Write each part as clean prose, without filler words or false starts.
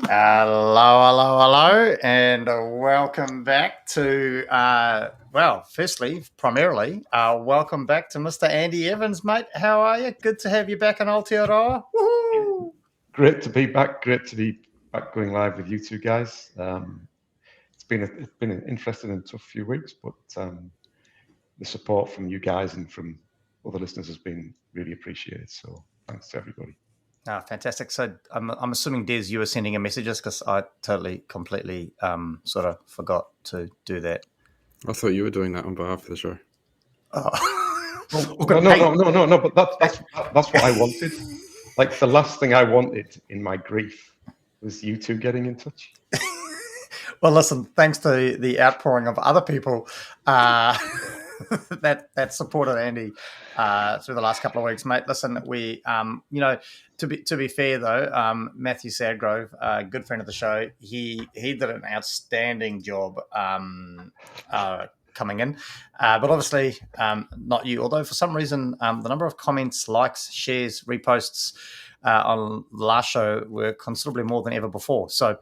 Hello, and welcome back to, primarily, welcome back to Mr. Andy Evans, mate. How are you? Good to have you back in Aotearoa. Woohoo! Great to be back. Great to be back going live with you two guys. It's been an interesting and tough few weeks, but the support from you guys and from other listeners has been really appreciated. So thanks to everybody. Fantastic. So I'm assuming, Des, you were sending a messages because I completely sort of forgot to do that. I thought you were doing that on behalf of the show. No, but that's what I wanted. Like the last thing I wanted in my grief was you two getting in touch. Well, listen, thanks to the outpouring of other people that supported Andy through the last couple of weeks, mate. Listen, we, to be fair though, Matthew Sadgrove, a good friend of the show, he did an outstanding job coming in, but obviously not you. Although for some reason the number of comments, likes, shares, reposts on the last show were considerably more than ever before. So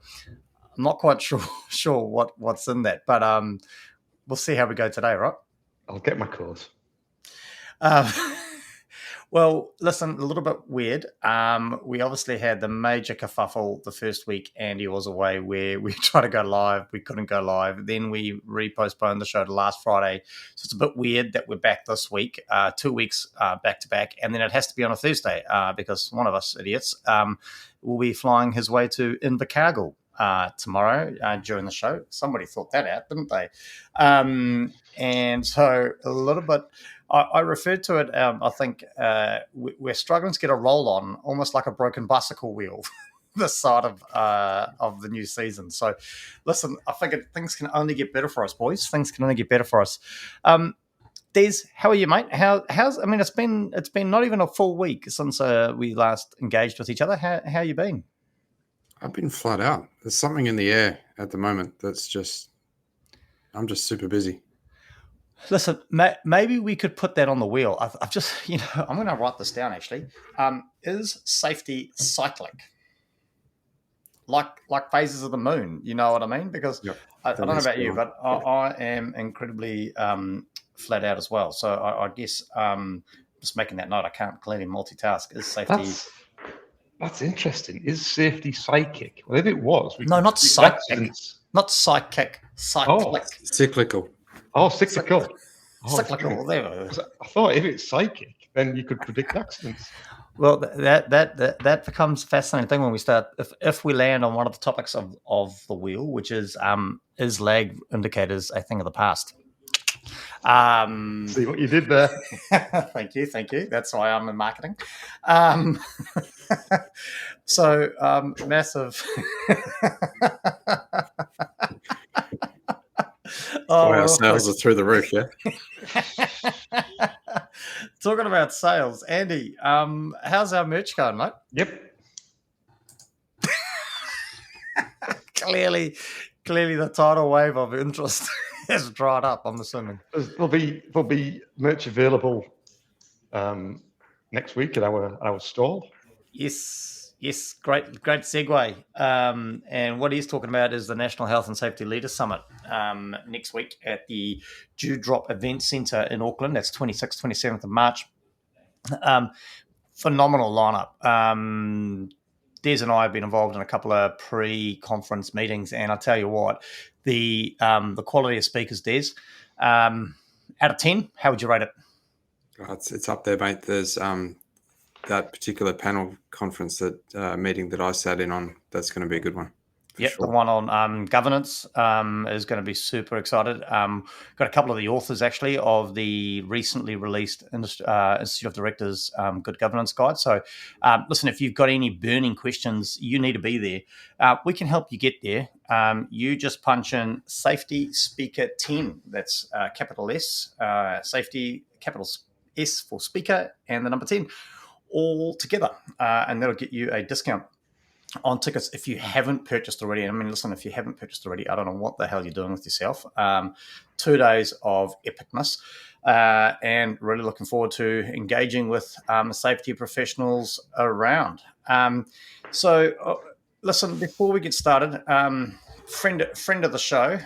I'm not quite sure what's in that, but we'll see how we go today, right? I'll get my cause. Well, listen, a little bit weird. We obviously had the major kerfuffle the first week Andy was away where we tried to go live. We couldn't go live. Then we repostponed the show to last Friday. So it's a bit weird that we're back this week, 2 weeks back to back. And then it has to be on a Thursday because one of us idiots will be flying his way to Invercargill tomorrow during the show. Somebody thought that out, didn't they? And so a little bit, I referred to it, I think we're struggling to get a roll on, almost like a broken bicycle wheel, this side of the new season. So listen, I figured things can only get better for us, boys. Things can only get better for us. Des, how are you, mate? It's been not even a full week since we last engaged with each other. How you been? I've been flat out. There's something in the air at the moment I'm just super busy. Listen, maybe we could put that on the wheel. I've just, I'm going to write this down actually. Is safety cyclic? Like phases of the moon, you know what I mean? Because yep, I don't know about you, but I am incredibly flat out as well. So I guess just making that note, I can't clearly multitask. Is safety... That's interesting. Is safety psychic? Well, if it was... not psychic. Not psychic. Cyclic. Cyclical. Oh, cyclical. Cyclical. There. I thought if it's psychic, then you could predict accidents. Well, that becomes a fascinating thing when we start. If we land on one of the topics of the wheel, which is lag indicators a thing of the past. See what you did there. Thank you. That's why I'm in marketing. So massive. Our sales are through the roof, yeah. Talking about sales, Andy, how's our merch going, mate? Yep. Clearly the tidal wave of interest has dried up, I'm assuming. There'll be merch available next week at our stall. Yes, great segue. And what he's talking about is the National Health and Safety Leaders Summit next week at the Dewdrop Event Centre in Auckland. That's 26th, 27th of March. Phenomenal lineup. Des and I have been involved in a couple of pre-conference meetings, and I tell you what, the quality of speakers, Des, out of 10, how would you rate it? It's up there, mate. There's that particular panel conference meeting that I sat in on. That's going to be a good one. Yep, sure. The one on governance is going to be super excited. Got a couple of the authors, actually, of the recently released Institute of Directors Good Governance Guide. So, listen, if you've got any burning questions, you need to be there. We can help you get there. You just punch in Safety Speaker 10. That's capital S, Safety, capital S for Speaker, and the number 10, all together. And that'll get you a discount on tickets if you haven't purchased already. I mean, listen, if you haven't purchased already, I don't know what the hell you're doing with yourself. 2 days of epicness, and really looking forward to engaging with safety professionals around. So listen, before we get started, friend of the show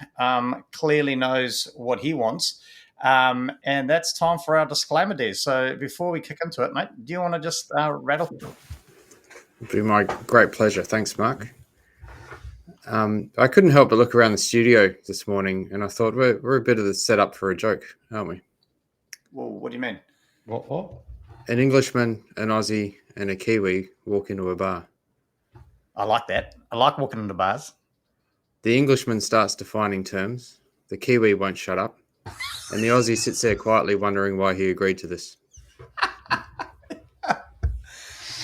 clearly knows what he wants. And that's time for our disclaimer, Des. So before we kick into it, mate, do you want to just rattle? It'd be my great pleasure. Thanks, Mark. I couldn't help but look around the studio this morning, and I thought we're a bit of the setup for a joke, aren't we? Well, what do you mean? What? An Englishman, an Aussie, and a Kiwi walk into a bar. I like that. I like walking into bars. The Englishman starts defining terms. The Kiwi won't shut up. And the Aussie sits there quietly wondering why he agreed to this.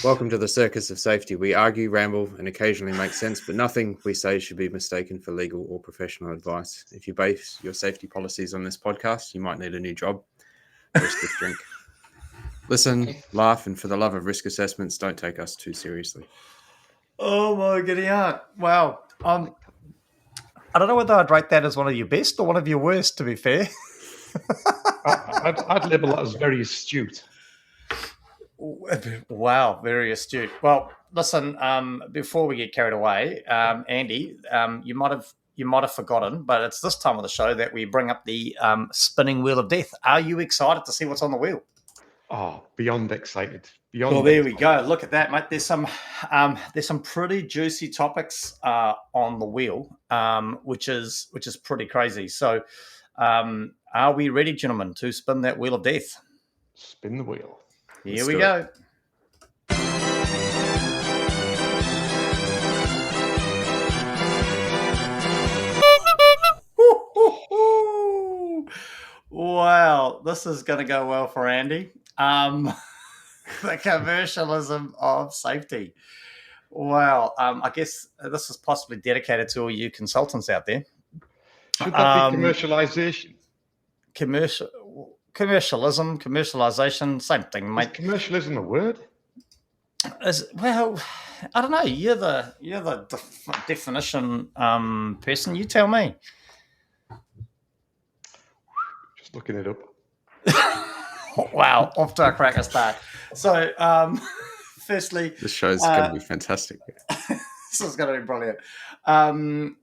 Welcome to the Circus of Safety. We argue, ramble, and occasionally make sense, but nothing we say should be mistaken for legal or professional advice. If you base your safety policies on this podcast, you might need a new job. Risk this drink. Listen, laugh, and for the love of risk assessments, don't take us too seriously. Oh my goody aunt. Wow. I don't know whether I'd rate that as one of your best or one of your worst, to be fair. I'd label that as very astute. Wow, very astute. Well, listen, before we get carried away, Andy, you might have forgotten, but it's this time of the show that we bring up the spinning wheel of death. Are you excited to see what's on the wheel? Oh, beyond excited. Well, there we go. Look at that, mate. There's some pretty juicy topics on the wheel, which is pretty crazy. So, are we ready, gentlemen, to spin that wheel of death? Spin the wheel. Here we go. Wow, this is going to go well for Andy. The commercialism of safety. Wow. I guess this is possibly dedicated to all you consultants out there. Should that be commercialization? Commercialism, commercialization, same thing, mate. Is commercialism a word? Well, I don't know. You're the definition person. You tell me. Just looking it up. Wow, off to a cracker start. So, firstly, this show's going to be fantastic. This is going to be brilliant. Andy,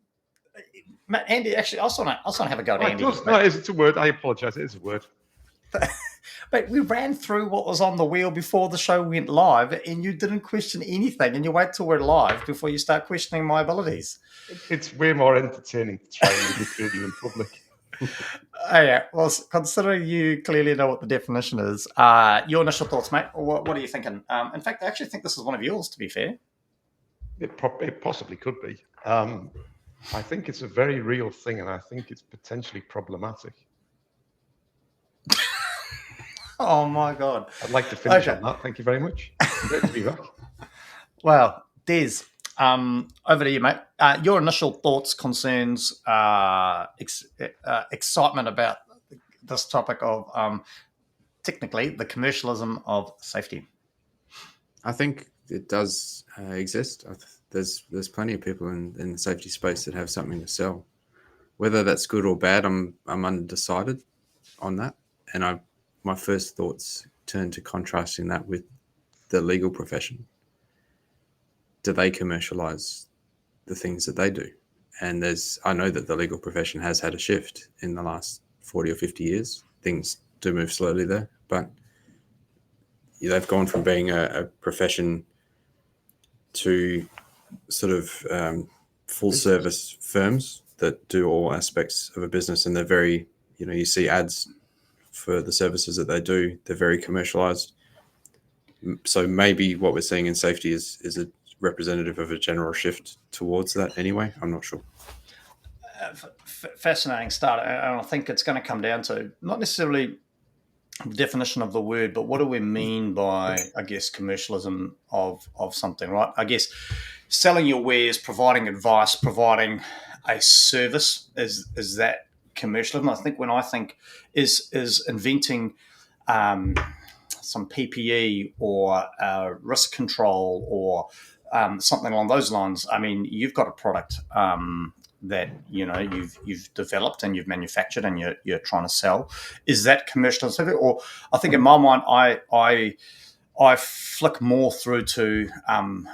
actually, I also want to have a go at Andy. It's a word. I apologise. It is a word. But we ran through what was on the wheel before the show went live, and you didn't question anything, and you wait till we're live before you start questioning my abilities. It's way more entertaining to try and recruit you in public. Oh, yeah. Well, considering you clearly know what the definition is, your initial thoughts, mate. What are you thinking? In fact, I actually think this is one of yours, to be fair. It possibly could be. I think it's a very real thing, and I think it's potentially problematic. Oh, my God. I'd like to finish on that. Thank you very much. Great to be back. Well, Des, over to you, mate. Your initial thoughts, concerns, excitement about this topic of technically the commercialism of safety. I think it does exist. There's plenty of people in the safety space that have something to sell. Whether that's good or bad, I'm undecided on that. And my first thoughts turn to contrasting that with the legal profession. Do they commercialize the things that they do? And I know that the legal profession has had a shift in the last 40 or 50 years. Things do move slowly there, but they've gone from being a profession to sort of full service firms that do all aspects of a business. And they're very, you see ads for the services that they do. They're very commercialized. So maybe what we're seeing in safety is a representative of a general shift towards that anyway. I'm not sure. Fascinating start. And I think it's going to come down to not necessarily the definition of the word, but what do we mean by, I guess, commercialism of something, right? I guess selling your wares, providing advice, providing a service, is that commercialism? I think when I think is inventing some PPE or risk control or something along those lines. I mean, you've got a product that you've developed and you've manufactured and you're trying to sell. Is that commercialism? Or I think in my mind, I I flick more through to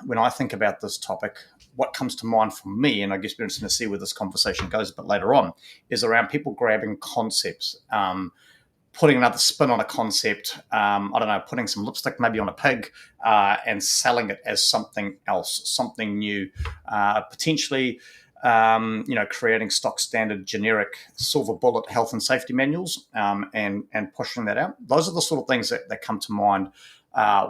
when I think about this topic, what comes to mind for me, and I guess we're interested to see where this conversation goes a bit later on, is around people grabbing concepts, putting another spin on a concept, I don't know, putting some lipstick maybe on a pig and selling it as something else, something new, potentially creating stock standard generic silver bullet health and safety manuals and pushing that out. Those are the sort of things that come to mind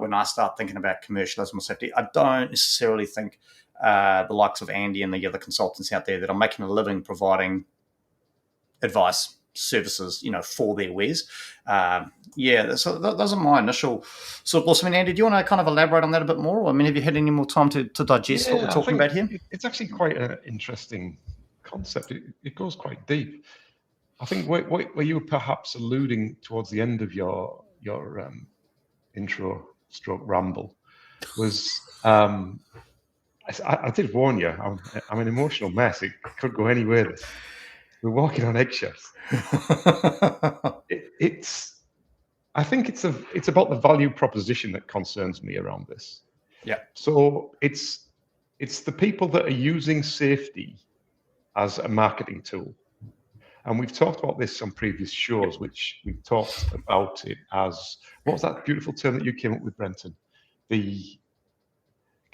when I start thinking about commercialism of safety. I don't necessarily think the likes of Andy and the other consultants out there that are making a living providing advice, services, for their wares. So those are my initial sort of thoughts. I mean, Andy, do you want to kind of elaborate on that a bit more? I mean, have you had any more time to digest what we're talking about here? It's actually quite an interesting concept. It goes quite deep. I think where you were perhaps alluding towards the end of your intro stroke ramble was I did warn you, I'm an emotional mess. It could go anywhere. We're walking on eggshells. I think it's about the value proposition that concerns me around this. Yeah. So it's the people that are using safety as a marketing tool. And we've talked about this on previous shows, which we've talked about it as, what was that beautiful term that you came up with, Brenton? Not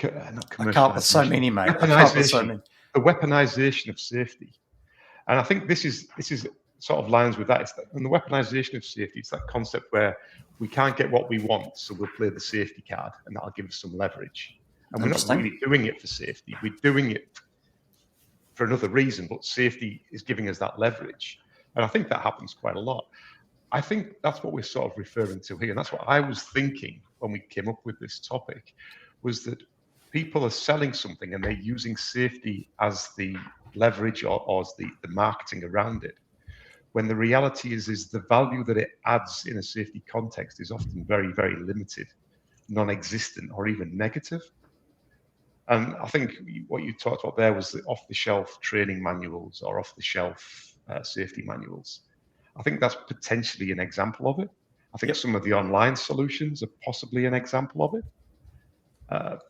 commercialization. I can't with so many, mate. The weaponization of safety. And I think this is sort of lines with that. And the weaponization of safety, it's that concept where we can't get what we want, so we'll play the safety card, and that'll give us some leverage. And we're not really doing it for safety. We're doing it for another reason, but safety is giving us that leverage. And I think that happens quite a lot. I think that's what we're sort of referring to here. And that's what I was thinking when we came up with this topic, was that people are selling something and they're using safety as the leverage or as the marketing around it, when the reality is the value that it adds in a safety context is often very, very limited, non-existent, or even negative. And I think what you talked about there was the off-the-shelf training manuals or off-the-shelf safety manuals. I think that's potentially an example of it. I think some of the online solutions are possibly an example of it.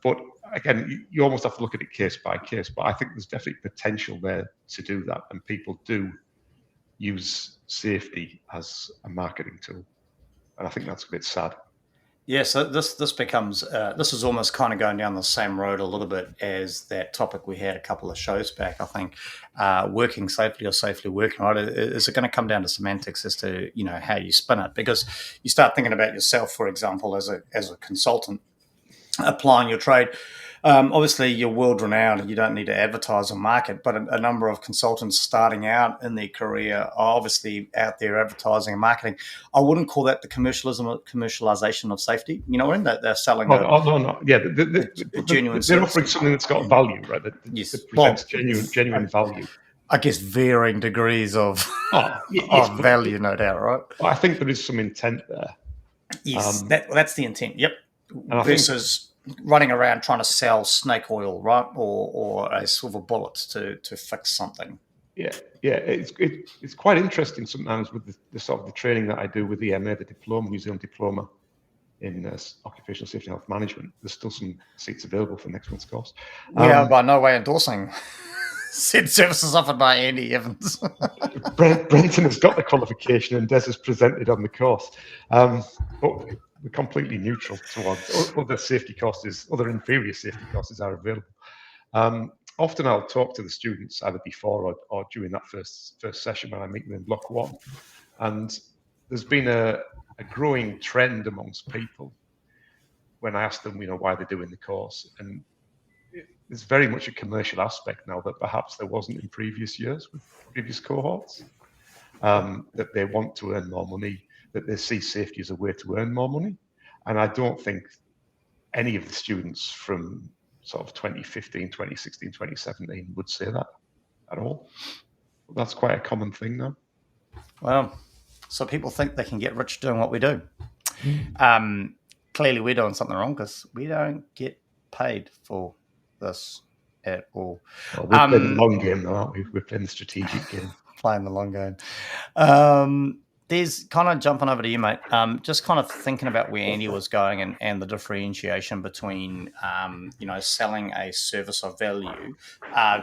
But again, you almost have to look at it case by case. But I think there's definitely potential there to do that. And people do use safety as a marketing tool. And I think that's a bit sad. Yeah, so this becomes, this is almost kind of going down the same road a little bit as that topic we had a couple of shows back, I think. Working safely or safely working, right? Is it going to come down to semantics as to, how you spin it? Because you start thinking about yourself, for example, as a consultant, applying your trade. Obviously, you're world-renowned and you don't need to advertise or market, but a number of consultants starting out in their career are obviously out there advertising and marketing. I wouldn't call that the commercialization of safety. You know what I mean? They're selling no. Yeah, genuine they're offering something that's got value, right? That presents genuine value. I guess varying degrees of value, no doubt, right? I think there is some intent there. Yes, that's the intent, yep. Versus running around trying to sell snake oil, right, or a silver bullet to fix something. Yeah, it's quite interesting sometimes with the sort of the training that I do with the MA, the diploma, New Zealand diploma in occupational safety and health management. There's still some seats available for next month's course. We are by no way endorsing said services offered by Andy Evans. Brenton has got the qualification and Des has presented on the course. But we're completely neutral towards other safety courses, other inferior safety courses are available. Often I'll talk to the students either before or during that first session when I meet them in block one. And there's been a growing trend amongst people when I ask them, why they're doing the course. And there's very much a commercial aspect now that perhaps there wasn't in previous years with previous cohorts, that they want to earn more money, that they see safety as a way to earn more money. And I don't think any of the students from sort of 2015, 2016, 2017 would say that at all. But that's quite a common thing now. Well, so people think they can get rich doing what we do. Clearly we're doing something wrong because we don't get paid for this at all. Well, we're playing the long game though, aren't we? We're playing the strategic game. Playing the long game. There's kind of jumping over to you, mate. Just kind of thinking about where Andy was going and the differentiation between, selling a service of value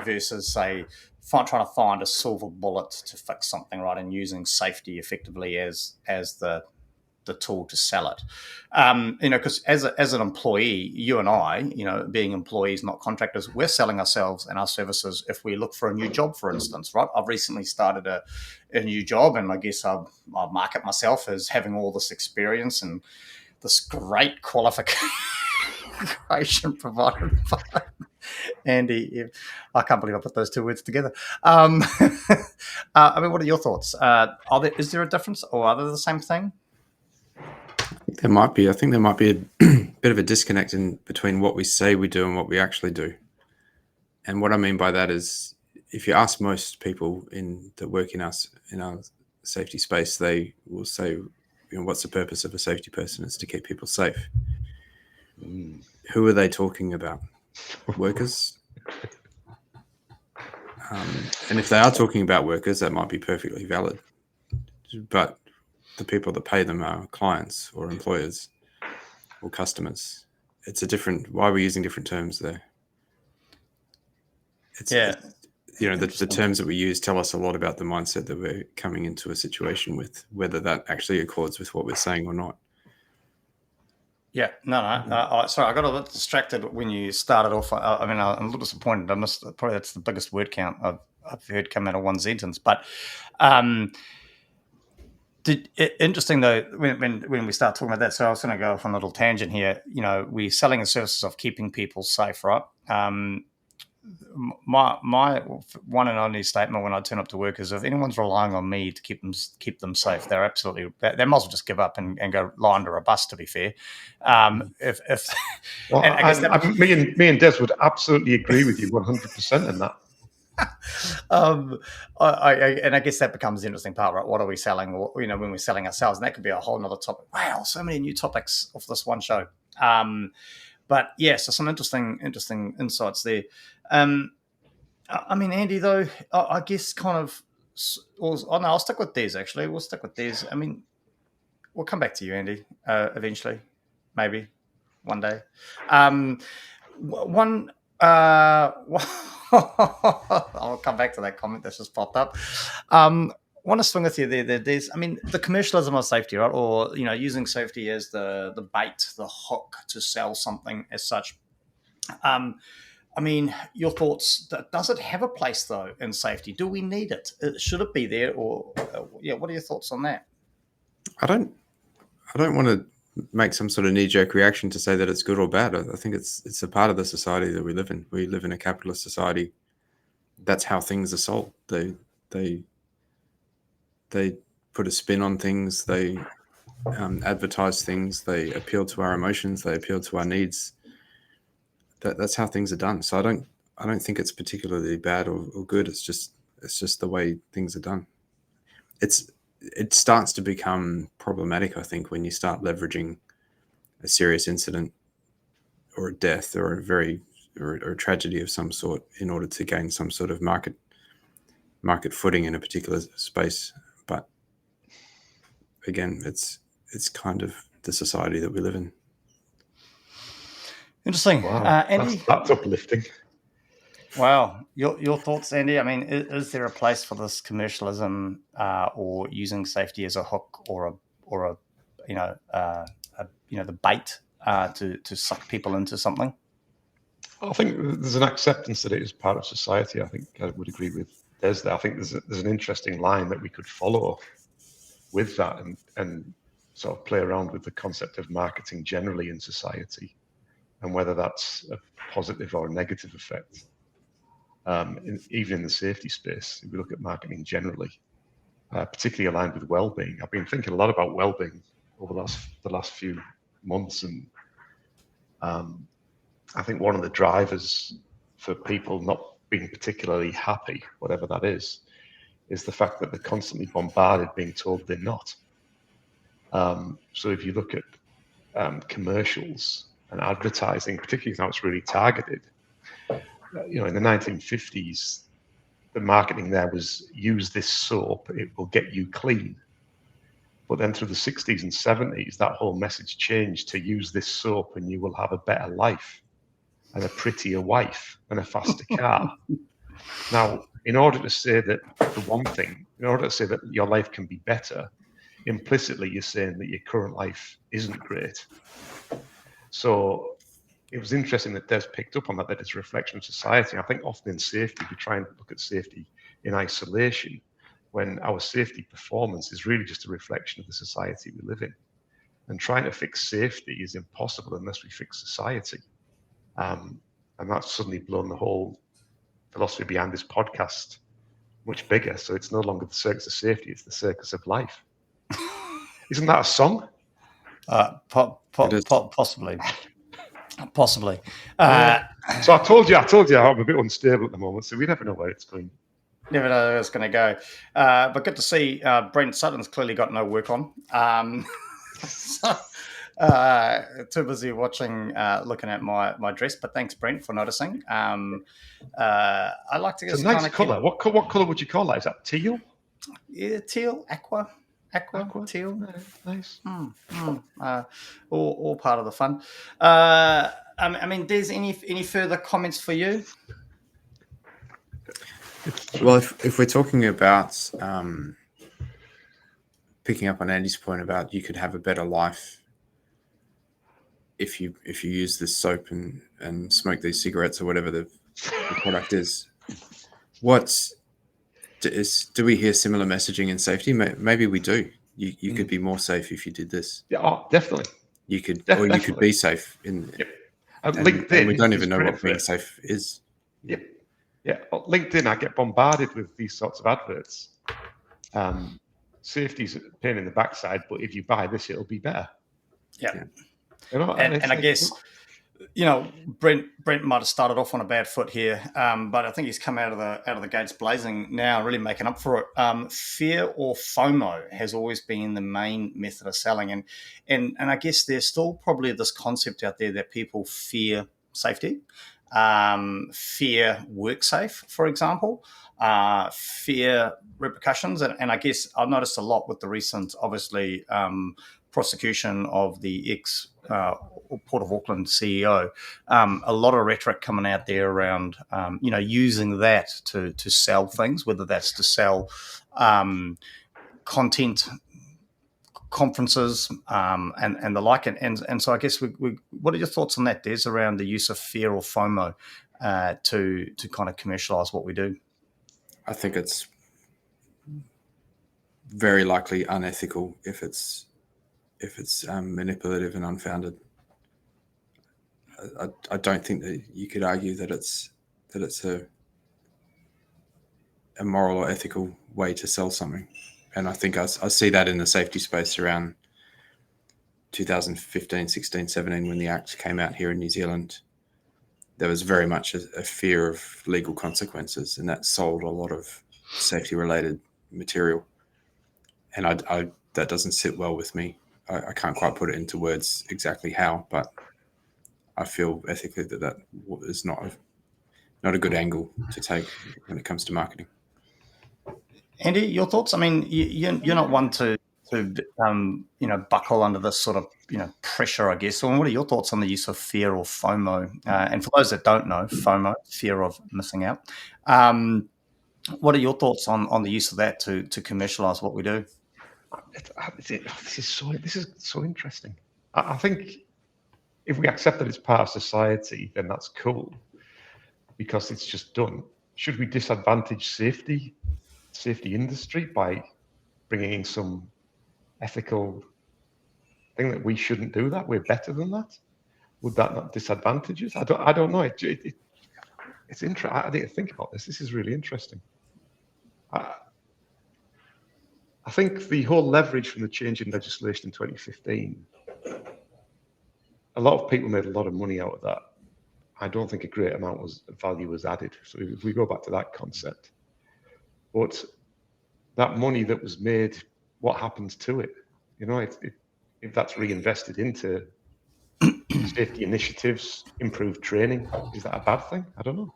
versus, say, trying to find a silver bullet to fix something, right, and using safety effectively as the tool to sell it. Because as an employee, you and I, being employees, not contractors, we're selling ourselves and our services if we look for a new job, for instance, right? I've recently started a new job, and I guess I'll market myself as having all this experience and this great qualification provided by Andy. I can't believe I put those two words together. What are your thoughts? Is there a difference, or are they the same thing? There might be. I think there might be a bit of a disconnect between what we say we do and what we actually do. And what I mean by that is, if you ask most people that work in our safety space, they will say, what's the purpose of a safety person? It's to keep people safe. Who are they talking about? Workers? And if they are talking about workers, that might be perfectly valid. But the people that pay them are clients or employers or customers. It's why are we using different terms there? The terms that we use tell us a lot about the mindset that we're coming into a situation with, whether that actually accords with what we're saying or not. Yeah, no. Sorry, I got a little distracted when you started off. I'm a little disappointed. I missed, probably that's the biggest word count I've heard come out of one sentence. But interesting though, when we start talking about that. So I was going to go off on a little tangent here. We're selling the services of keeping people safe, right? My one and only statement when I turn up to work is, if anyone's relying on me to keep them safe, they might as well just give up and go lie under a bus, to be fair. Me and Des would absolutely agree with you 100% in that. I guess that becomes the interesting part, right? What are we selling? When we're selling ourselves, and that could be a whole nother topic. Wow, so many new topics off this one show. But yeah, so some interesting insights there. Andy, though, I guess I'll stick with Des, actually. We'll stick with Des. We'll come back to you, Andy, eventually, maybe one day. I'll come back to that comment that's just popped up. Want to swing with you there, Des. The commercialism of safety, right? Or, using safety as the bait, the hook to sell something as such. Your thoughts, does it have a place, though, in safety? Do we need it? Should it be there? Or, what are your thoughts on that? I don't want to make some sort of knee-jerk reaction to say that it's good or bad. I think it's a part of the society that we live in. We live in a capitalist society. That's how things are sold. They put a spin on things. They advertise things. They appeal to our emotions. They appeal to our needs. That's how things are done. So I don't think it's particularly bad or good. It's just the way things are done. It starts to become problematic, I think, when you start leveraging a serious incident or a death or a tragedy of some sort in order to gain some sort of market footing in a particular space. But again, it's kind of the society that we live in. Interesting. Wow, Andy? that's uplifting. Wow. Your thoughts, Andy? Is there a place for this commercialism or using safety as a hook or the bait to suck people into something? I think there's an acceptance that it is part of society. I think I would agree with Des there. I think there's an interesting line that we could follow with that and sort of play around with the concept of marketing generally in society and whether that's a positive or a negative effect. Even in the safety space, if we look at marketing generally, particularly aligned with well-being. I've been thinking a lot about well-being over the last few months, and I think one of the drivers for people not being particularly happy, whatever that is the fact that they're constantly bombarded being told they're not. So if you look at commercials and advertising, particularly now it's really targeted, in the 1950s, the marketing there was use this soap, it will get you clean. But then through the 60s and 70s, that whole message changed to use this soap and you will have a better life and a prettier wife and a faster car. Now, in order to say that, for one thing, in order to say that your life can be better, implicitly you're saying that your current life isn't great. So it was interesting that Des picked up on that it's a reflection of society. I think often in safety, we try and look at safety in isolation, when our safety performance is really just a reflection of the society we live in. And trying to fix safety is impossible unless we fix society. And that's suddenly blown the whole philosophy behind this podcast much bigger. So it's no longer the Circus of Safety, it's the Circus of Life. Isn't that a song? Possibly. Possibly. So I told you I'm a bit unstable at the moment, so we never know where it's going. Never know where it's going to go. But good to see Brent Sutton's clearly got no work on. Too busy watching, looking at my dress. But thanks, Brent, for noticing. I like to. It's a nice colour. What colour would you call that? Is that teal? Yeah, teal, aqua, teal. Nice. All part of the fun. I mean, there's any further comments for you? Well, if we're talking about picking up on Andy's point about you could have a better life if you use this soap and smoke these cigarettes or whatever the product is, do we hear similar messaging in safety? Maybe we do. You could be more safe if you did this. Yeah, definitely. You could, or you could be safe in. Yep. And LinkedIn. We don't even know what being safe is. Yep. Yeah, LinkedIn, I get bombarded with these sorts of adverts. Safety's a pain in the backside, but if you buy this, it'll be better. Yeah. You know, and I guess, Brent might have started off on a bad foot here, but I think he's come out of the gates blazing now, really making up for it. Fear or FOMO has always been the main method of selling, and I guess there's still probably this concept out there that people fear safety. Fear work safe, for example, fear repercussions. And I guess I've noticed a lot with the recent, obviously, prosecution of the ex Port of Auckland CEO, a lot of rhetoric coming out there around, using that to sell things, whether that's to sell content, conferences, and the like. And so I guess what are your thoughts on that, Des, around the use of fear or FOMO to kind of commercialize what we do? I think it's very likely unethical if it's manipulative and unfounded. I don't think that you could argue that it's a moral or ethical way to sell something. And I think I see that in the safety space around 2015, 16, 17, when the Act came out here in New Zealand. There was very much a fear of legal consequences, and that sold a lot of safety-related material. And that doesn't sit well with me. I can't quite put it into words exactly how, but I feel ethically that is not a good angle to take when it comes to marketing. Andy, your thoughts? I mean, you're not one to buckle under this sort of pressure, I guess. So, what are your thoughts on the use of fear or FOMO? And for those that don't know, FOMO, fear of missing out. What are your thoughts on the use of that to commercialize what we do? This is so interesting. I think if we accept that it's part of society, then that's cool because it's just done. Should we disadvantage safety industry by bringing in some ethical thing that we shouldn't do that? We're better than that. Would that not disadvantage us? I don't know. It's interesting. I didn't think about this. This is really interesting. I think the whole leverage from the change in legislation in 2015, a lot of people made a lot of money out of that. I don't think a great amount of value was added. So if we go back to that concept, but that money that was made, what happens to it? If that's reinvested into safety initiatives, improved training, is that a bad thing? I don't know.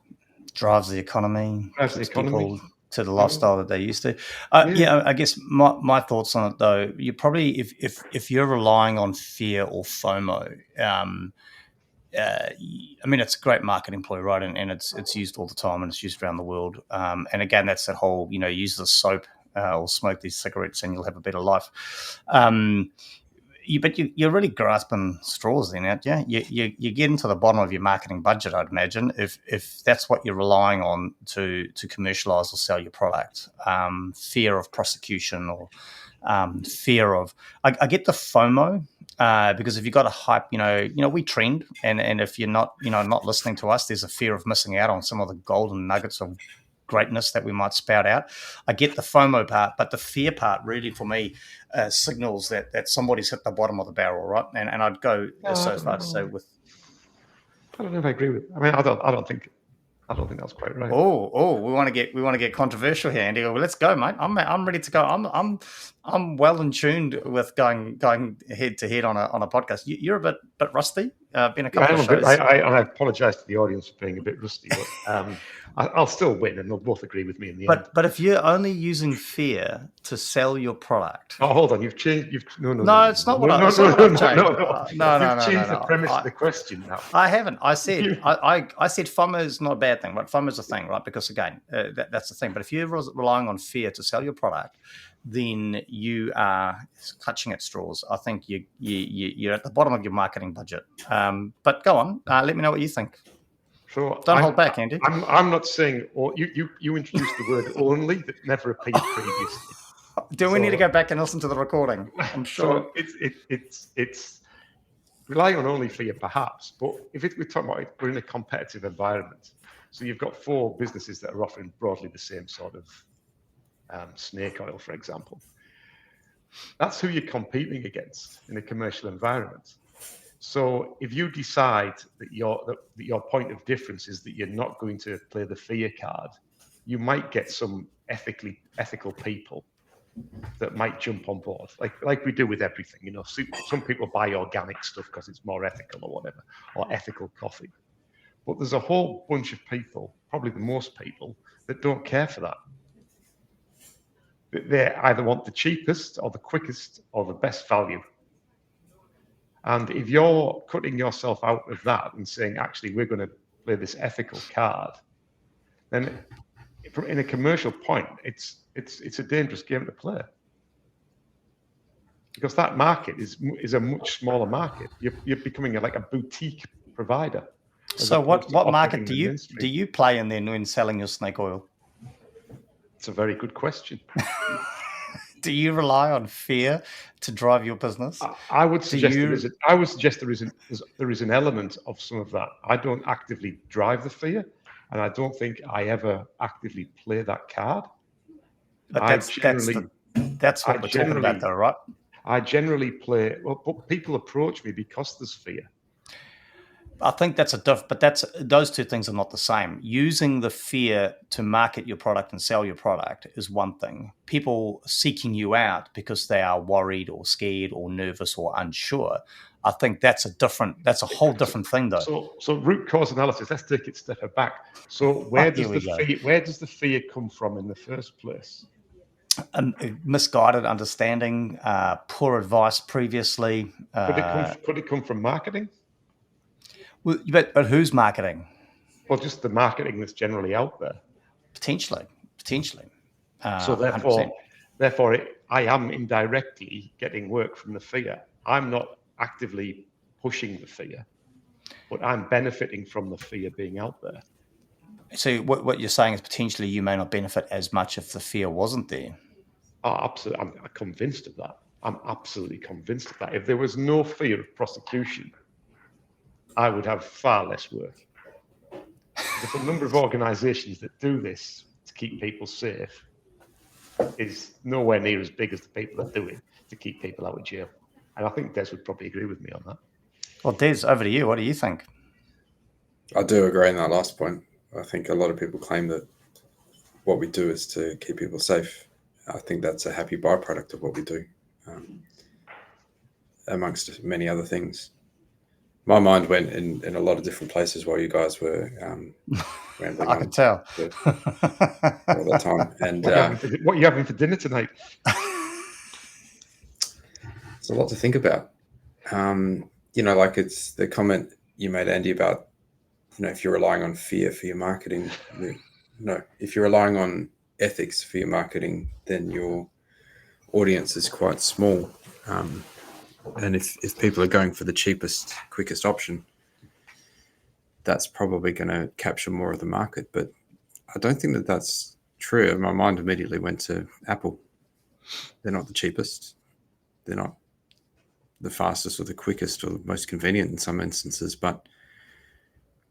Drives the economy. People to the lifestyle that they used to. I guess my thoughts on it though, you probably if you're relying on fear or FOMO, I mean, it's a great marketing ploy, right? And it's used all the time, and it's used around the world. And again, that's that whole, use the soap or smoke these cigarettes, and you'll have a better life. But you're really grasping straws then, aren't you? You get into the bottom of your marketing budget, I'd imagine, if that's what you're relying on to commercialize or sell your product. Fear of prosecution or fear of, I get the FOMO. Because if you've got a hype, we trend, and if you're not, not listening to us, there's a fear of missing out on some of the golden nuggets of greatness that we might spout out. I get the FOMO part, but the fear part really, for me, signals that somebody's hit the bottom of the barrel, right? And I'd go so far to say with. I don't know if I agree with. I mean, I don't think that's quite right. Oh, we want to get controversial here, Andy. Well, let's go, mate. I'm ready to go. I'm well in tuned with going head to head on a podcast. You're a bit rusty. Been a couple of shows. I apologise to the audience for being a bit rusty, but I'll still win, and they'll both agree with me in the end. But if you're only using fear to sell your product, hold on, you've changed. No, it's not what I changed. No. You've changed the premise of the question now. I haven't. I said I said FOMO is not a bad thing, right? FOMO is a thing, right? Because again, that's the thing. But if you're relying on fear to sell your product, then you are clutching at straws. I think you're at the bottom of your marketing budget. But go on, let me know what you think. So don't hold back, Andy. I'm not saying. Or you introduced the word only that never appeared previously. Do we need to go back and listen to the recording? I'm sure. So it's relying on only fear, perhaps. But if we're talking about we're in a competitive environment, so you've got 4 businesses that are offering broadly the same sort of snake oil, for example. That's who you're competing against in a commercial environment. So if you decide that your point of difference is that you're not going to play the fear card, you might get some ethical people that might jump on board, like we do with everything. Some people buy organic stuff because it's more ethical or whatever, or ethical coffee. But there's a whole bunch of people, probably the most people, that don't care for that. They either want the cheapest or the quickest or the best value. And if you're cutting yourself out of that and saying, actually, we're going to play this ethical card, then in a commercial point, it's a dangerous game to play. Because that market is a much smaller market. You're becoming like a boutique provider. So what market do you play in then when selling your snake oil? It's a very good question. Do you rely on fear to drive your business? I would suggest there is an element of some of that. I don't actively drive the fear, and I don't think I ever actively play that card. But that's what we're talking about, though, right? I generally play. Well, but people approach me because there's fear. I think that's those two things are not the same. Using the fear to market your product and sell your product is one thing. People seeking you out because they are worried or scared or nervous or unsure, I think that's a whole different thing, though. So root cause analysis. Let's take it a step back. So where does the fear come from in the first place? Misguided understanding, poor advice previously. Could it come from marketing? Well, but who's marketing? Well, just the marketing that's generally out there. Potentially. So therefore, I am indirectly getting work from the fear. I'm not actively pushing the fear, but I'm benefiting from the fear being out there. So what you're saying is potentially you may not benefit as much if the fear wasn't there. Oh, absolutely. I'm convinced of that. I'm absolutely convinced of that. If there was no fear of prosecution, I would have far less work. The number of organisations that do this to keep people safe is nowhere near as big as the people that do it to keep people out of jail. And I think Des would probably agree with me on that. Well, Des, over to you. What do you think? I do agree on that last point. I think a lot of people claim that what we do is to keep people safe. I think that's a happy byproduct of what we do, amongst many other things. My mind went in a lot of different places while you guys were rambling I on can tell. all the time. And what are you having for dinner tonight? it's a lot to think about. Like it's the comment you made, Andy, about, if you're relying on fear for your marketing, if you're relying on ethics for your marketing, then your audience is quite small. And if people are going for the cheapest, quickest option, that's probably going to capture more of the market. But I don't think that that's true. My mind immediately went to Apple. They're not the cheapest. They're not the fastest or the quickest or the most convenient in some instances, but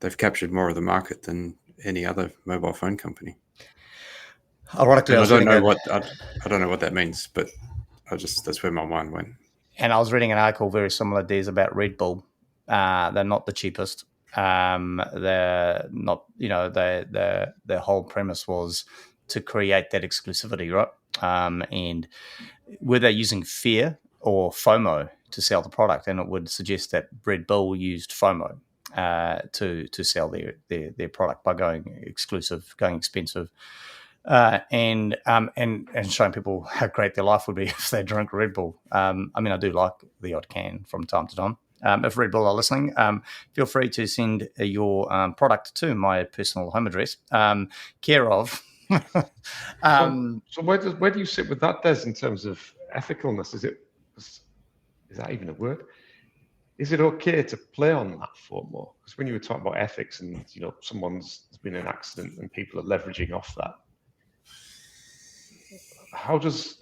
they've captured more of the market than any other mobile phone company. Ironically, I don't know what that means, but that's where my mind went. And I was reading an article very similar, Des, about Red Bull. They're not the cheapest. They're not, their whole premise was to create that exclusivity, right? And were they using fear or FOMO to sell the product? And it would suggest that Red Bull used FOMO to sell their product by going exclusive, going expensive. And showing people how great their life would be if they drink Red Bull. I do like the odd can from time to time. If Red Bull are listening, feel free to send your product to my personal home address, care of. So where do you sit with that, Des, in terms of ethicalness? Is that even a word? Is it okay to play on that FOMO? Because when you were talking about ethics and there's been an accident and people are leveraging off that, how does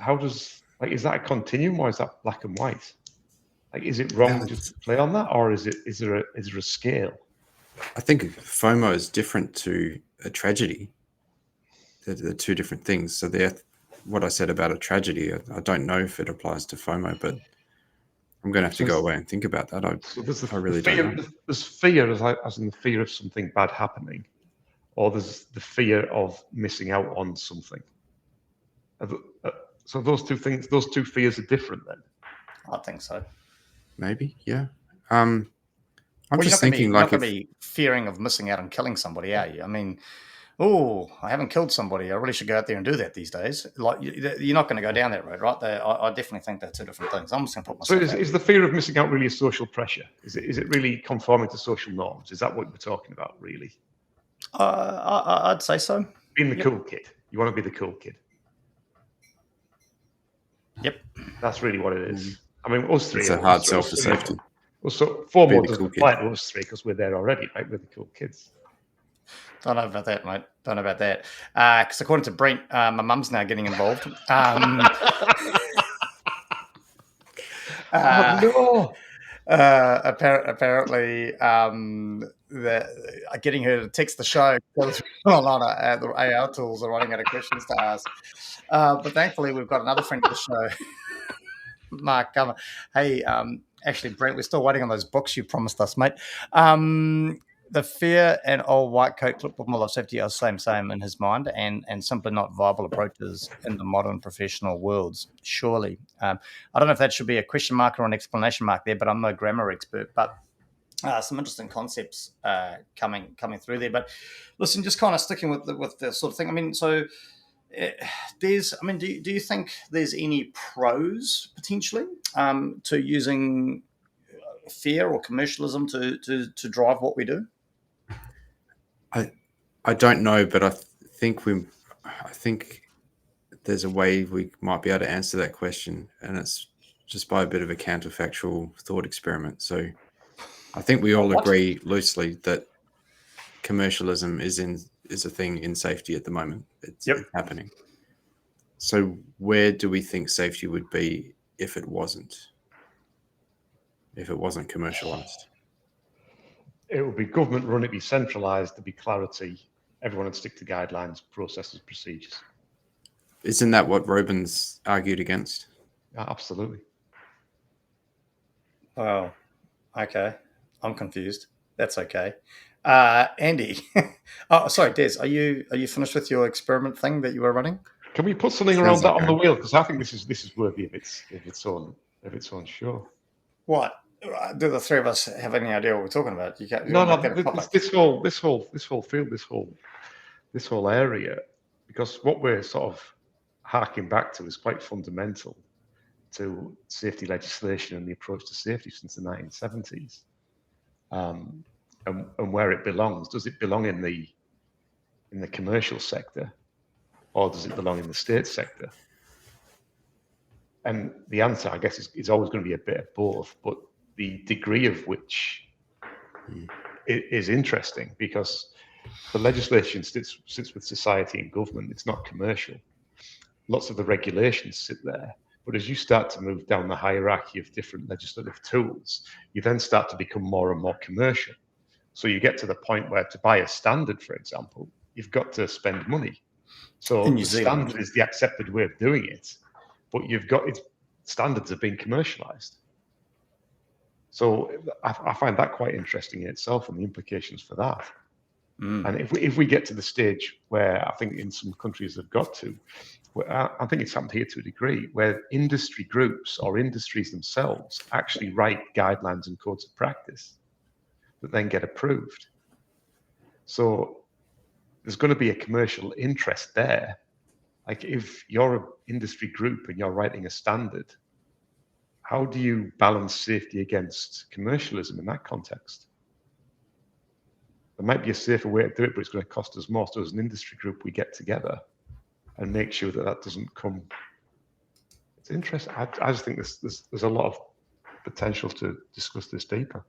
is that a continuum or is that black and white? Is it wrong just to play on that, or is there a scale? I think FOMO is different to a tragedy. They're two different things. So what I said about a tragedy, I don't know if it applies to FOMO, but I'm going to have to go away and think about that. I really don't know. There's fear as in the fear of something bad happening, or there's the fear of missing out on something. So those two fears are different then? I think so. Maybe, yeah. I'm just thinking you're not going to be fearing of missing out on killing somebody, are you? I haven't killed somebody. I really should go out there and do that these days. You're not going to go down that road, right? I definitely think they're two different things. I'm just going to put myself. So is the fear of missing out really a social pressure? Is it really conforming to social norms? Is that what we're talking about, really? I'd say so. Being the cool kid. You want to be the cool kid. Yep. That's really what it is. Us three. It's a hard sell for safety. Well, so FOMO doesn't apply to us three because we're there already, right? We're the cool kids. Don't know about that, mate. Don't know about that. Because according to Brent, my mum's now getting involved. No. Apparently, getting her to text the show because the AR tools are running out of questions to ask. But thankfully, we've got another friend of the show, Mark. Hey, actually, Brent, we're still waiting on those books you promised us, mate. The fear and old white coat clipboard model of safety are the same in his mind, and simply not viable approaches in the modern professional worlds. Surely, I don't know if that should be a question mark or an exclamation mark there, but I'm no grammar expert. But some interesting concepts coming through there. But listen, just kind of sticking with the sort of thing. So there's, do you think there's any pros potentially to using fear or commercialism to drive what we do? I don't know, but I think there's a way we might be able to answer that question, and it's just by a bit of a counterfactual thought experiment. So I think we all agree loosely that commercialism is a thing in safety at the moment. It's happening. So where do we think safety would be if it wasn't commercialized? It would be government run, it'd be centralized, there'd be clarity, everyone would stick to guidelines, processes, procedures. Isn't that what Robin's argued against? Yeah, absolutely. Oh, okay. I'm confused. That's okay. Andy. Oh, sorry, Des. Are you finished with your experiment thing that you were running? Can we put something around that on the wheel? Because I think this is worthy of its own show. What? Do the three of us have any idea what we're talking about? You can't. You No, want to make that a no. topic? This whole field, this whole area, because what we're sort of harking back to is quite fundamental to safety legislation and the approach to safety since the 1970s, and where it belongs. Does it belong in the commercial sector, or does it belong in the state sector? And the answer, I guess, is always going to be a bit of both, but the degree of which is interesting, because the legislation sits with society and government. It's not commercial. Lots of the regulations sit there. But as you start to move down the hierarchy of different legislative tools, you then start to become more and more commercial. So you get to the point where to buy a standard, for example, you've got to spend money. So the standard is the accepted way of doing it, but standards are being commercialized. So I find that quite interesting in itself, and the implications for that. And if we get to the stage where I think in some countries have got to, I think it's happened here to a degree, where industry groups or industries themselves actually write guidelines and codes of practice that then get approved. So there's going to be a commercial interest there. Like if you're an industry group and you're writing a standard, how do you balance safety against commercialism in that context? There might be a safer way to do it, but it's going to cost us more. So as an industry group, we get together and make sure that doesn't come. It's interesting. I just think there's a lot of potential to discuss this deeper.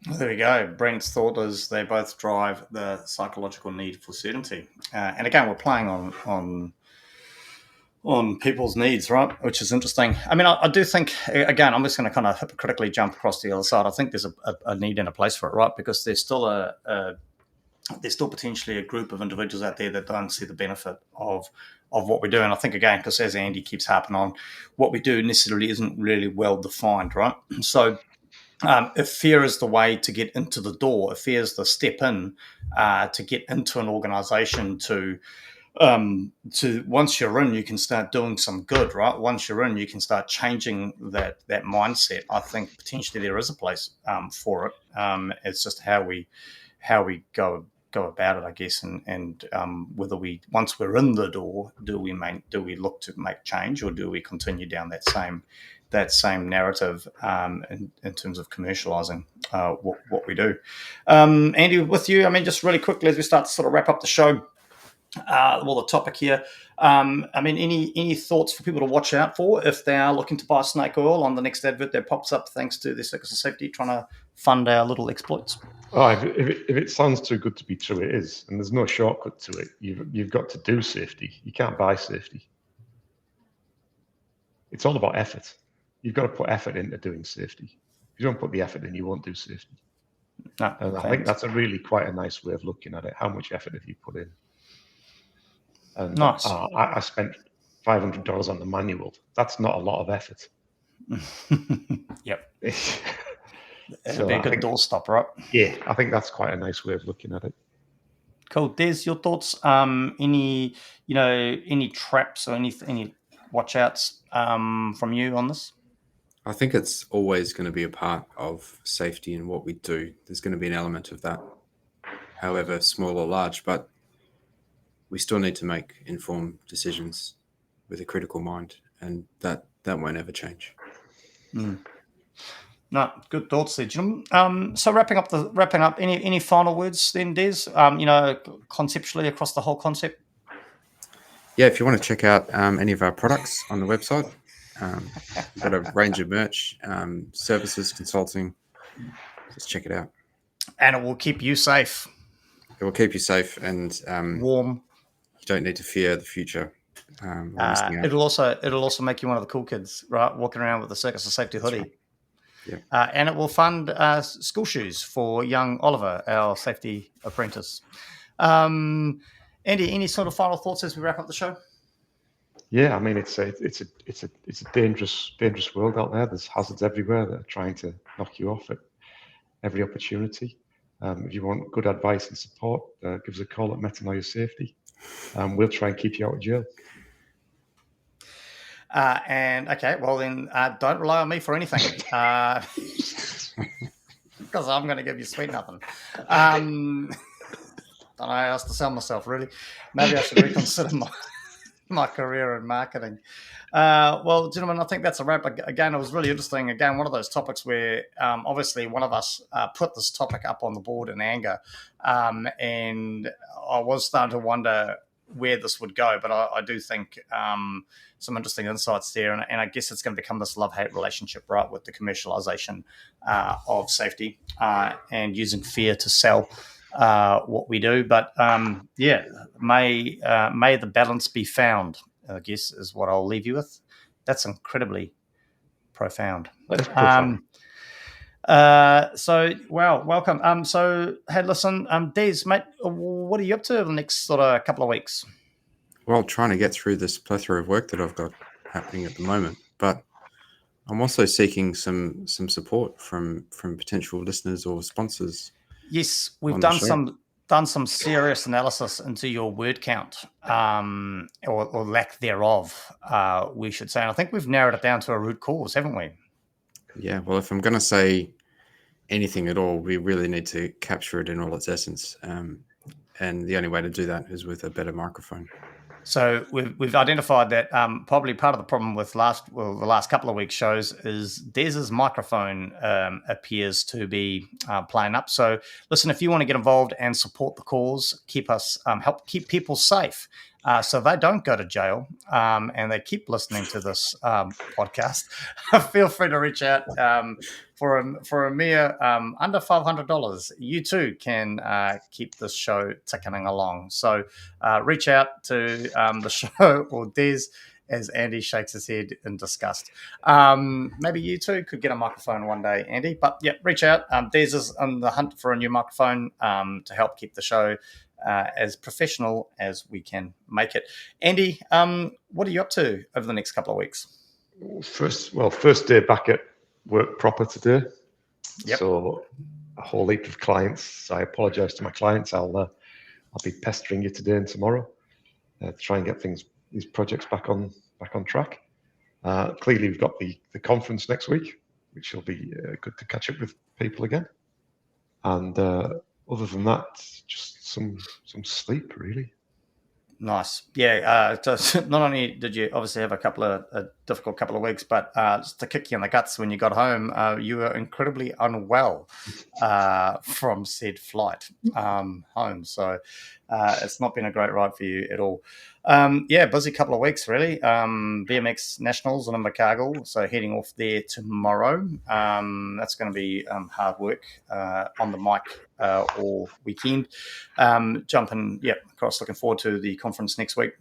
Well, there we go. Brent's thought is they both drive the psychological need for certainty. And again, we're playing on people's needs, right? Which is interesting. I mean, I do think, again, I'm just going to kind of hypocritically jump across the other side. I think there's a need and a place for it, right? Because there's still there's still potentially a group of individuals out there that don't see the benefit of what we do. And I think, again, because as Andy keeps harping on, what we do necessarily isn't really well defined, right? So if fear is the way to get into the door, if fear is the step in to get into an organization to once you're in, you can start doing some good, right? Once you're in, you can start changing that mindset. I think potentially there is a place for it. It's just how we go about it, I guess, and whether once we're in the door, do we look to make change, or do we continue down that same narrative in terms of commercializing what we do? Andy, with you, I mean, just really quickly as we start to sort of wrap up the show. The topic here. I mean, any thoughts for people to watch out for if they are looking to buy snake oil on the next advert that pops up thanks to the Circus of Safety trying to fund our little exploits? Oh, if it sounds too good to be true, it is, and there's no shortcut to it. You've got to do safety. You can't buy safety. It's all about effort. You've got to put effort into doing safety. If you don't put the effort in, you won't do safety. No, and I think that's quite a nice way of looking at it. How much effort have you put in? And nice. I spent $500 on the manual. That's not a lot of effort. Yep. So be a good doorstop, right? Yeah, I think that's quite a nice way of looking at it. Cool. Des, your thoughts? Any traps or any watch outs from you on this? I think it's always going to be a part of safety in what we do. There's going to be an element of that, however small or large, but we still need to make informed decisions with a critical mind, and that won't ever change. No, good thoughts there, gentlemen. So wrapping up. Any final words then, Des? Conceptually across the whole concept. Yeah, if you want to check out any of our products on the website, we've got a range of merch, services, consulting. Just check it out. And it will keep you safe. It will keep you safe and warm. You don't need to fear the future. It'll also make you one of the cool kids, right? Walking around with the Circus of Safety hoodie. Right. Yeah. And it will fund school shoes for young Oliver, our safety apprentice. Andy, any sort of final thoughts as we wrap up the show? Yeah, I mean it's a dangerous world out there. There's hazards everywhere that are trying to knock you off at every opportunity. If you want good advice and support, give us a call at Metanoia Safety. We'll try and keep you out of jail. And okay, well then, don't rely on me for anything. Because I'm going to give you sweet nothing. Don't know how else to sell myself, really. Maybe I should reconsider my career in marketing. Well, gentlemen, I think that's a wrap. Again, it was really interesting. Again, one of those topics where obviously one of us put this topic up on the board in anger. And I was starting to wonder where this would go, but I do think some interesting insights there. And I guess it's going to become this love-hate relationship, right, with the commercialization of safety and using fear to sell what we do. But may the balance be found, I guess, is what I'll leave you with. That's incredibly profound. That's profound. So, wow, welcome. So, hey, listen, Des, mate, what are you up to the next sort of couple of weeks? Well, trying to get through this plethora of work that I've got happening at the moment, but I'm also seeking some support from potential listeners or sponsors. Yes, we've done some serious analysis into your word count, or lack thereof, we should say. And I think we've narrowed it down to a root cause, haven't we? Yeah, well, if I'm going to say anything at all, we really need to capture it in all its essence. And the only way to do that is with a better microphone. So we've identified that probably part of the problem with the last couple of weeks' shows is Des's microphone appears to be playing up. So listen, if you want to get involved and support the cause, help keep people safe, so they don't go to jail and they keep listening to this podcast, feel free to reach out. For a mere under $500, you too can keep this show ticking along. So reach out to the show or Des, as Andy shakes his head in disgust. Maybe you too could get a microphone one day, Andy. But yeah, reach out. Des is on the hunt for a new microphone to help keep the show as professional as we can make it. Andy, what are you up to over the next couple of weeks? First day back at work proper today. Yep. So a whole heap of clients. I apologize to my clients. I'll be pestering you today and tomorrow to try and get these projects back on track. Clearly, we've got the conference next week, which will be good to catch up with people again. And other than that, just some sleep, really. Nice. Yeah. Not only did you obviously have a difficult couple of weeks, but just to kick you in the guts when you got home, you were incredibly unwell from said flight home. So it's not been a great ride for you at all. Busy couple of weeks, really. BMX Nationals in Invercargill, so heading off there tomorrow. That's going to be hard work on the mic all weekend. Jumping across, looking forward to the conference next week.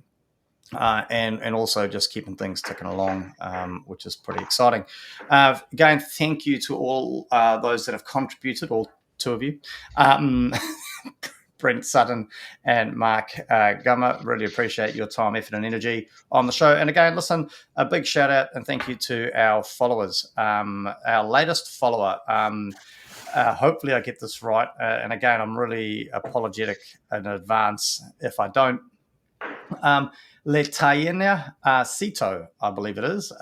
And also just keeping things ticking along, which is pretty exciting. Again, thank you to all those that have contributed, all two of you. Brent Sutton and Mark Gummer, really appreciate your time, effort, and energy on the show. And again, listen, a big shout out and thank you to our followers. Our latest follower, hopefully I get this right. And again, I'm really apologetic in advance if I don't. Letania Cito, I believe it is.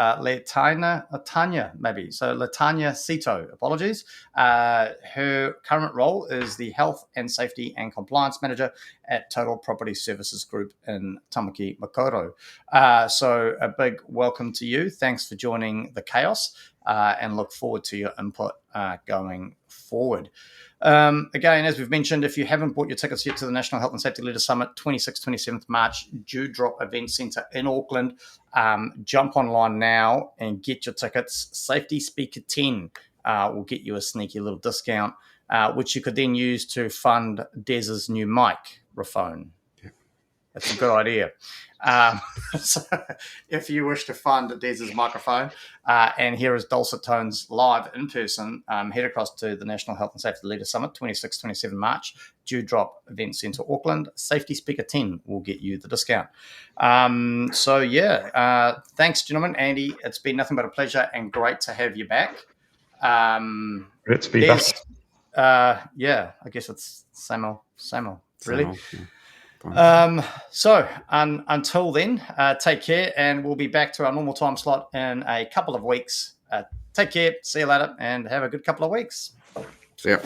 Tanya, maybe. So Letania Cito, apologies. Her current role is the Health and Safety and Compliance Manager at Total Property Services Group in Tamaki Makaurau. So a big welcome to you. Thanks for joining the chaos and look forward to your input going forward. Again, as we've mentioned, if you haven't bought your tickets yet to the National Health and Safety Leader Summit, 26th, 27th March, Dewdrop Event Centre in Auckland, jump online now and get your tickets. Safety Speaker 10 will get you a sneaky little discount, which you could then use to fund Des's new microphone. That's a good idea. So if you wish to fund Des's microphone and hear his dulcet tones live in person, head across to the National Health and Safety Leader Summit, 26, 27 March, Dewdrop Event Centre, Auckland. Safety Speaker 10 will get you the discount. Thanks, gentlemen. Andy, it's been nothing but a pleasure and great to have you back. Great to be back. I guess it's same old, really. Same old, yeah. Until then, take care, and we'll be back to our normal time slot in a couple of weeks. take care. See you later, and have a good couple of weeks. So yeah.